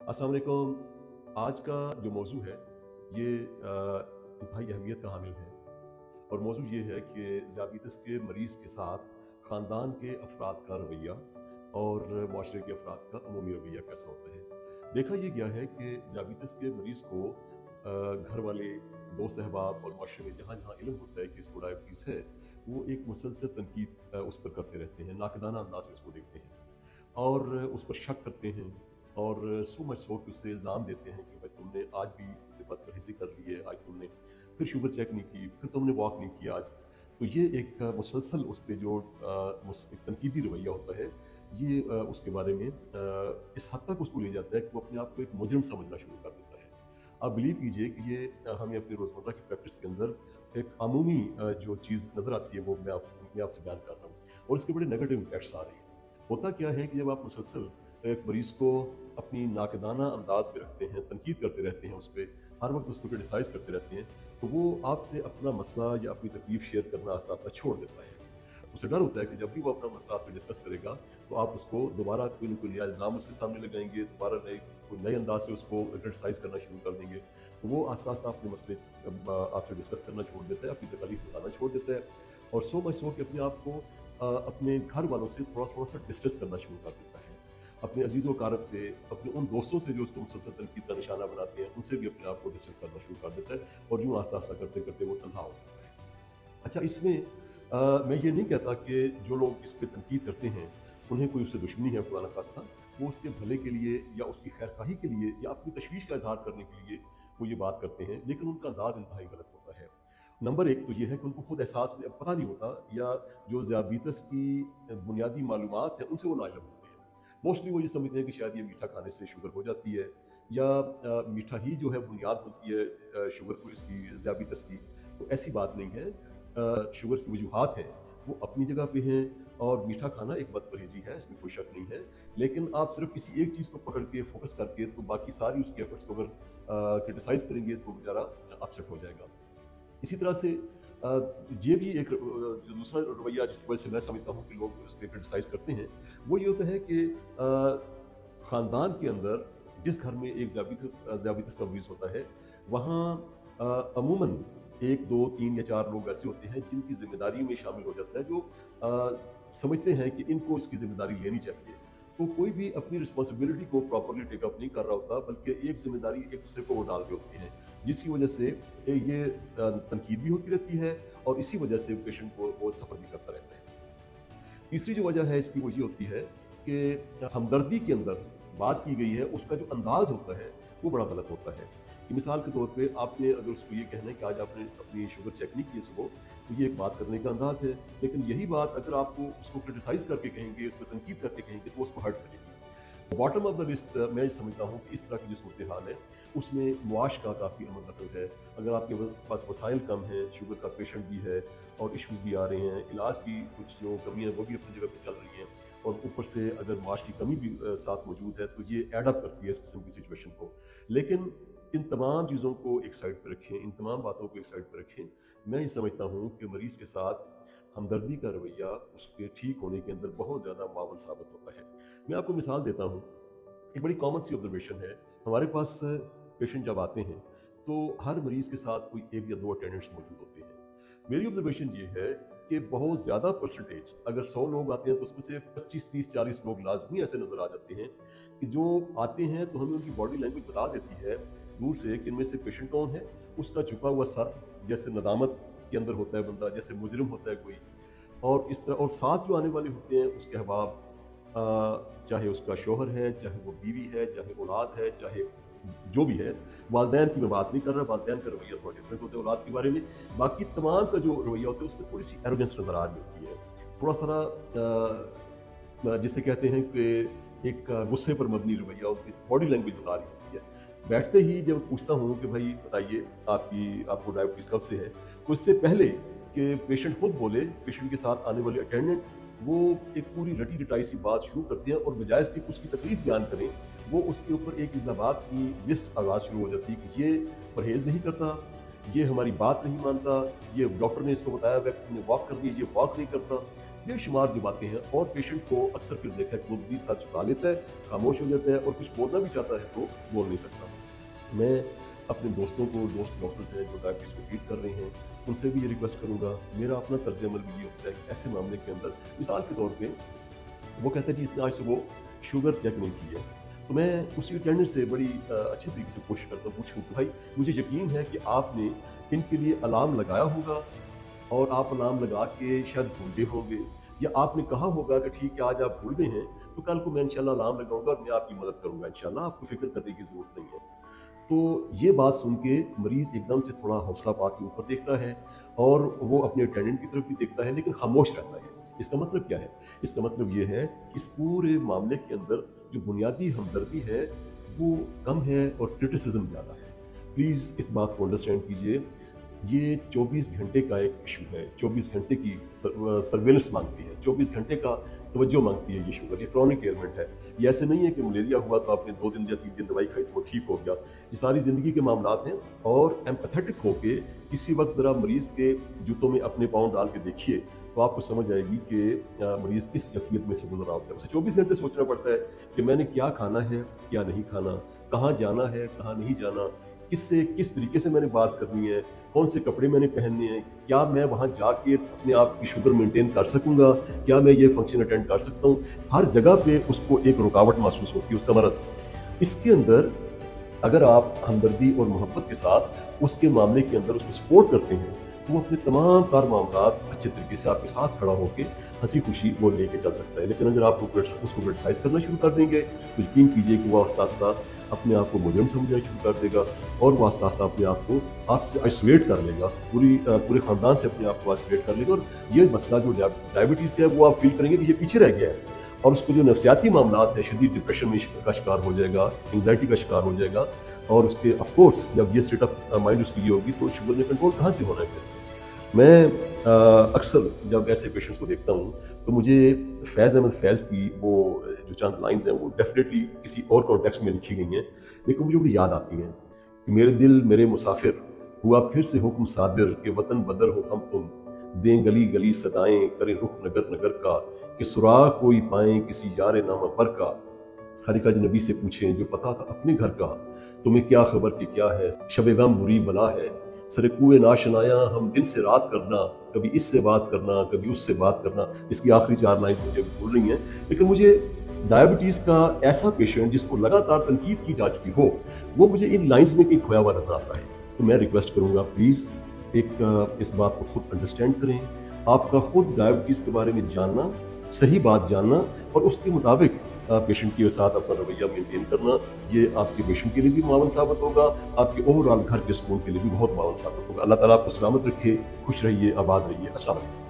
अस्सलाम वालेकुम। आज का जो मौजू है ये इंतहाई अहमियत का हामिल है और मौजू ये है कि ज़ियाबीतस के मरीज़ के साथ ख़ानदान के अफराद का रवैया और माशरे के अफराद का अमूमी रवैया कैसा होता है। देखा ये गया है कि ज़ियाबीतस के मरीज़ को घर वाले, दोस्त अहबाब और माशरे में जहाँ जहाँ इल्म होता है कि इसको डायबिटीज़ है, वो एक मुसलसल तनकीद उस पर करते रहते हैं, नाकदाना अंदाज से उसको देखते हैं और उस पर शक करते हैं और सो मच सो कि उससे इल्ज़ाम देते हैं कि भाई तुमने आज भी बदपरहेज़ी कर ली है, आज तुमने फिर शुगर चेक नहीं की, फिर तुमने वॉक नहीं किया आज। तो ये एक मुसलसल उस पे जो एक तनकीदी रवैया होता है, ये उसके बारे में इस हद तक उसको ले जाता है कि वो अपने आप को एक मुजरिम समझना शुरू कर देता है। आप बिलीव कीजिए कि ये हमें अपनी रोज़मर्रा की प्रैक्टिस के अंदर एक अमूमी जो चीज़ नज़र आती है वो मैं आपसे बयान कर रहा हूँ और इसके बड़े नेगेटिव इम्पैक्ट्स आ रहे हैं। होता क्या है कि जब आप मुसलसल एक मरीज़ को अपनी नाकदाना अंदाज पे रखते हैं, तनकीद करते रहते हैं, उस पे हर वक्त उसको क्रिटिसाइज़ करते रहते हैं, तो वो आपसे अपना मसला या अपनी तकलीफ़ शेयर करना आस्ता-आस्ता छोड़ देता है। उसे डर होता है कि जब भी वो अपना मसला आपसे डिस्कस करेगा, तो आप उसको दोबारा कोई न कोई नया इल्ज़ाम उसके सामने लगाएँगे, दोबारा कोई नए अंदाज से उसको क्रिटिसाइज़ करना शुरू कर देंगे। तो वो आस्ता-आस्ता अपने मसले आपसे डिस्कस करना छोड़ देता है, अपनी तकलीफ़ बताना छोड़ देता है और सो मच सो कि अपने आप को अपने घर वालों से थोड़ा-थोड़ा सा डिस्टेंस करना शुरू कर देता है। अपने अजीज़ व अकारब से, अपने उन दोस्तों से जो उसको मुसलसल तनकीद का निशाना बनाते हैं, उनसे भी अपने आप को डिस्टेंस करना शुरू कर देता है और यूँ आस्ता-आस्ता करते-करते वो तन्हा हो जाता है। अच्छा, इसमें मैं ये नहीं कहता कि जो लोग इस पे तनकीद करते हैं, उन्हें कोई उससे दुश्मनी है खुदा न खास्ता। वो उसके भले के लिए या उसकी खैर-ख़्वाही के लिए या अपनी तशवीश का इज़हार करने के लिए वो ये बात करते हैं, लेकिन उनका अंदाज़ इंतहाई गलत होता है। नंबर 1 तो ये है कि उनको खुद एहसास पता नहीं होता या जो ज़ियाबीतस की बुनियादी मालूमात हैं, उनसे वो नाइलम होते हैं। मोस्टली वो ये समझते हैं कि शायद ये मीठा खाने से शुगर हो जाती है या मीठा ही जो है बुनियाद होती है शुगर को इसकी ज़ियाबीतस की। तो ऐसी बात नहीं है। शुगर की वजूहात हैं, वो अपनी जगह पे हैं और मीठा खाना एक बदपरहेज़ी है, इसमें कोई शक नहीं है। लेकिन आप सिर्फ़ किसी एक चीज़ को पकड़ के फ़ोकस करके तो बाकी सारी उसकी एफ़र्ट्स को अगर क्रिटिसाइज़ करेंगे तो बेचारा अपसेट हो जाएगा। इसी तरह से ये भी एक जो दूसरा रवैया जिसकी वजह से मैं समझता हूँ कि लोग उस पे क्रिटिसाइज़ करते हैं, वो ये होता है कि ख़ानदान के अंदर जिस घर में एक ज़ियाबीतस का मरीज़ होता है, वहाँ अमूमन 1, 2, 3 या 4 लोग ऐसे होते हैं जिनकी ज़िम्मेदारी में शामिल हो जाता है, जो समझते हैं कि इनको इसकी ज़िम्मेदारी लेनी चाहिए। तो कोई भी अपनी रिस्पॉन्सिबिलिटी को प्रॉपर्ली टेक अप नहीं कर रहा होता, बल्कि एक ज़िम्मेदारी एक-दूसरे को वो डाल रहे होते हैं, जिसकी वजह से ये तनकीद भी होती रहती है और इसी वजह से पेशेंट को वो सफ़र भी करता रहता है। तीसरी जो वजह है इसकी वो ये होती है कि हमदर्दी के अंदर बात की गई है, उसका जो अंदाज़ होता है, वो बड़ा गलत होता है। कि मिसाल के तौर पे आपने अगर उसको ये कहना है कि आज आपने अपनी शुगर चेक नहीं की सुबह, तो ये एक बात करने का अंदाज़ है। लेकिन यही बात अगर आपको उसको क्रिटिसाइज़ करके कहेंगे, उसको तनकीद करके कहेंगे, तो उसको हर्ट करेगी। बॉटम ऑफ द लिस्ट मैं ये समझता हूँ कि इस तरह की जो सूरत हाल है, उसमें मुआश का काफ़ी अमल दखल है। अगर आपके पास वसाइल कम हैं, शुगर का पेशेंट भी है और इश्यूज़ भी आ रहे हैं, इलाज की कुछ जो कमी है वो भी अपनी जगह पे चल रही हैं और ऊपर से अगर मुआश की कमी भी साथ मौजूद है, तो ये ऐड अप करती है इस किस्म की सिचुएशन को। लेकिन इन तमाम चीज़ों को एक साइड पे रखें, इन तमाम बातों को एक साइड पे रखें। मैं ये समझता हूँ कि मरीज़ के साथ हमदर्दी का रवैया उसके ठीक होने के अंदर बहुत ज़्यादा मावन साबित होता है। मैं आपको मिसाल देता हूँ, एक बड़ी कॉमन सी ऑब्जर्वेशन है, हमारे पास पेशेंट जब आते हैं, तो हर मरीज़ के साथ कोई 1 या 2 अटेंडेंट्स मौजूद होते हैं। मेरी ऑब्जर्वेशन ये है कि बहुत ज़्यादा परसेंटेज, अगर 100 लोग आते हैं तो उसमें से 25, 30, 40 लोग लाज़मी ऐसे नज़र आ जाते हैं कि जो आते हैं तो हमें उनकी बॉडी लैंग्वेज बता देती है दूर से कि इनमें से पेशेंट कौन है। उसका झुका हुआ सर, जैसे नदामत के अंदर होता है बंदा, जैसे मुजरिम होता है कोई, और इस तरह, और साथ जो आने वाले होते हैं उसके अहबाब, चाहे उसका शौहर है, चाहे वो बीवी है, चाहे औलाद है, चाहे जो भी है। वालिदैन की मैं बात नहीं कर रहा, वालिदैन का रवैया थोड़ा डिफरेंट होता है औलाद के बारे में। बाकी तमाम का जो रवैया होता है उसमें थोड़ी सी एरोगेंस नज़र आ रही होती है, थोड़ा सा जिसे कहते हैं कि एक गुस्से पर मबनी रवैया, उनकी बॉडी लैंग्वेज बता रही होती है। बैठते ही जब पूछता हूँ कि भाई बताइए आपको डायबिटीज़ कब से है, तो इससे पहले कि पेशेंट खुद बोले, पेशेंट के साथ आने वाले अटेंडेंट वो एक पूरी रटी-रटाई सी बात शुरू करते हैं और बजाय इसके कि उसकी तकलीफ बयान करें, वो उसके ऊपर एक इल्ज़ामात की लिस्ट आगाज़ शुरू हो जाती है कि ये परहेज़ नहीं करता, ये हमारी बात नहीं मानता, ये डॉक्टर ने इसको बताया हुआ है कि तुमने वॉक करनी है, ये वॉक नहीं करता। बेशुमार जो बातें हैं, और पेशेंट को अक्सर फिर देखा है कि वो मज़ीद सर झुका लेता है, खामोश हो जाता है और कुछ बोलना भी चाहता है तो बोल नहीं सकता। मैं अपने दोस्तों को, दोस्त डॉक्टर्स हैं जो डायबिटीज़ को ट्रीट कर रहे हैं, उनसे भी ये रिक्वेस्ट करूँगा, मेरा अपना तर्ज़ अमल भी ये होता है कि ऐसे मामले के अंदर मिसाल के तौर पे वो कहता है जी इसने आज सुबह शुगर चेक नहीं की है, तो मैं उसी अटेंडेंट से बड़ी अच्छे तरीके से कोशिश करता हूँ, पूछूँ कि भाई मुझे यकीन है कि आपने इनके लिए अलार्म लगाया होगा और आप अलार्म लगा के शायद भूल गए होंगे, या आपने कहा होगा कि ठीक है आज आप भूल गए हैं तो कल को मैं इंशाल्लाह अलार्म लगाऊंगा और मैं आपकी मदद करूंगा, इंशाल्लाह आपको फिक्र करने की ज़रूरत नहीं है। तो ये बात सुन के मरीज़ एकदम से थोड़ा हौसला पा के ऊपर देखता है और वो अपने अटेंडेंट की तरफ भी देखता है, लेकिन खामोश रहता है। इसका मतलब क्या है? इसका मतलब ये है कि इस पूरे मामले के अंदर जो बुनियादी हमदर्दी है वो कम है और क्रिटिसिज्म ज़्यादा है। प्लीज़ इस बात को अंडरस्टैंड कीजिए, ये 24 घंटे का एक इशू है, 24 घंटे की सर्वेलेंस मांगती है, 24 घंटे का तवज्जो मांगती है ये शुगर, ये क्रॉनिक एलिमेंट है। ये ऐसे नहीं है कि मलेरिया हुआ तो आपने 2 दिन या 3 दिन दवाई खाई तो वो ठीक हो गया। ये सारी ज़िंदगी के मामलात हैं, और एम्पैथेटिक होके किसी वक्त ज़रा मरीज़ के जूतों में अपने पाँव डाल के देखिए तो आपको समझ आएगी कि मरीज़ किस कैफियत में से गुजर रहा होता है। उसे 24 घंटे सोचना पड़ता है कि मैंने क्या खाना है, क्या नहीं खाना, कहाँ जाना है, कहाँ नहीं जाना, किससे किस तरीके से मैंने बात करनी है, कौन से कपड़े मैंने पहनने हैं, क्या मैं वहाँ जाके अपने आप की शुगर मेंटेन कर सकूँगा, क्या मैं ये फंक्शन अटेंड कर सकता हूँ। हर जगह पे उसको एक रुकावट महसूस होती है, उसका मरज़। इसके अंदर अगर आप हमदर्दी और मोहब्बत के साथ उसके मामले के अंदर उसको सपोर्ट करते हैं तो वो अपने तमाम कार मामलात अच्छे तरीके से आपके साथ खड़ा होकर हंसी खुशी वो लेके चल सकता है। लेकिन अगर आप उसको क्रिटिसाइज़ करना शुरू कर देंगे तो यकीन कीजिए कि वो आस्ता आस्ता अपने आप को मुजरिम समझना शुरू कर देगा और वो आस्ता आस्ता अपने आप को आपसे आइसोलेट कर लेगा, पूरे ख़ानदान से अपने आप को आइसोलेट कर लेगा। और ये मसला जो डायबिटीज़ का है वो आप फील करेंगे कि ये पीछे रह गया है, और उसको जो नफ्सियाती मामलात है, शदीद डिप्रेशन में का शिकार हो जाएगा, एंग्जाइटी का शिकार हो जाएगा, और उसके ऑफ कोर्स जब ये स्टेट ऑफ माइंड उसकी ये होगी तो शुगर में कंट्रोल कहाँ से होना है। मैं अक्सर जब ऐसे पेशेंट्स को देखता हूँ तो मुझे फैज़ अहमद फैज़ की वो जो चंद लाइंस हैं वो डेफिनेटली किसी और कॉन्टेक्स्ट में लिखी गई हैं, लेकिन मुझे बड़ी याद आती हैं कि मेरे दिल मेरे मुसाफिर हुआ फिर से हुक्म सादिर के वतन बदर हो हम तुम, दें गली गली सदाएं करें रुख नगर नगर का, कि सुराग कोई पाएं किसी यार नामा पर का, हर एक अजनबी से पूछें जो पता था अपने घर का, तुम्हें क्या खबर कि क्या है शब गम बुरी बला है, सरे कुए नाशनाया हम दिन से रात करना, कभी इससे बात करना कभी उससे बात करना। इसकी आखिरी 4 लाइन मुझे भूल रही हैं, लेकिन मुझे डायबिटीज़ का ऐसा पेशेंट जिसको लगातार तनकीद की जा चुकी हो वो मुझे इन लाइंस में कहीं खोया हुआ नजर आता है। तो मैं रिक्वेस्ट करूँगा प्लीज़ इस बात को खुद अंडरस्टैंड करें, आपका खुद डायबिटीज़ के बारे में जानना, सही बात जानना और उसके मुताबिक पेशेंट के साथ अपना रवैया मेंटेन करना, ये आपके पेशेंट के लिए भी मुआवन साबित होगा, आपके ओवरऑल घर के सुकून के लिए भी बहुत मुआवन साबित होगा। अल्लाह ताला आपको सलामत रखे, खुश रहिए, आबाद रहिए। अस्सलाम वालेकुम।